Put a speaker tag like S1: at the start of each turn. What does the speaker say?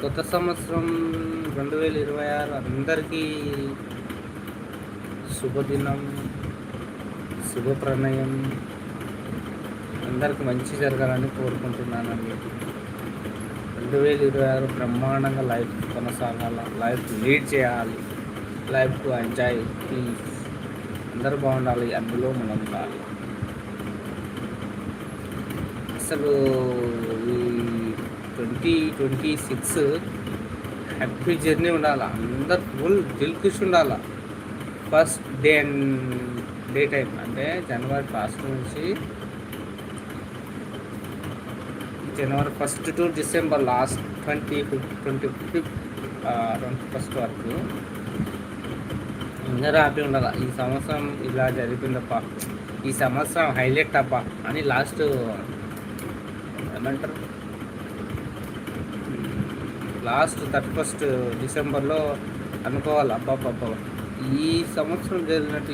S1: కొత్త సంవత్సరం 2026 అందరికీ శుభదినం, శుభప్రణయం. అందరికి మంచి జరగాలని కోరుకుంటున్నానండి. 2026 బ్రహ్మాండంగా లైఫ్ కొనసాగాల, లైఫ్ లీడ్ చేయాలి, లైఫ్ టు ఎంజాయ్ పీస్. అందరూ బాగుండాలి, అందులో మనం ఉండాలి. అసలు ఈ 2026 హ్యాపీ జర్నీ ఉండాలి, అందరు ఫుల్ దిల్కుష్ ఉండాలి. ఫస్ట్ డే టైం అంటే జనవరి 1 నుంచి జనవరి 1 టు డిసెంబర్ లాస్ట్ 21st వరకు అందరూ హ్యాపీ ఉండాలి. ఈ సంవత్సరం ఇలా జరిగిందప్ప, ఈ సంవత్సరం హైలైట్ అప్ప అని లాస్ట్ ఏమంటారు, లాస్ట్ 31st డిసెంబర్లో అనుకోవాలి. అబ్బాబ్బా, ఈ సంవత్సరం జరిగినట్టు ఏ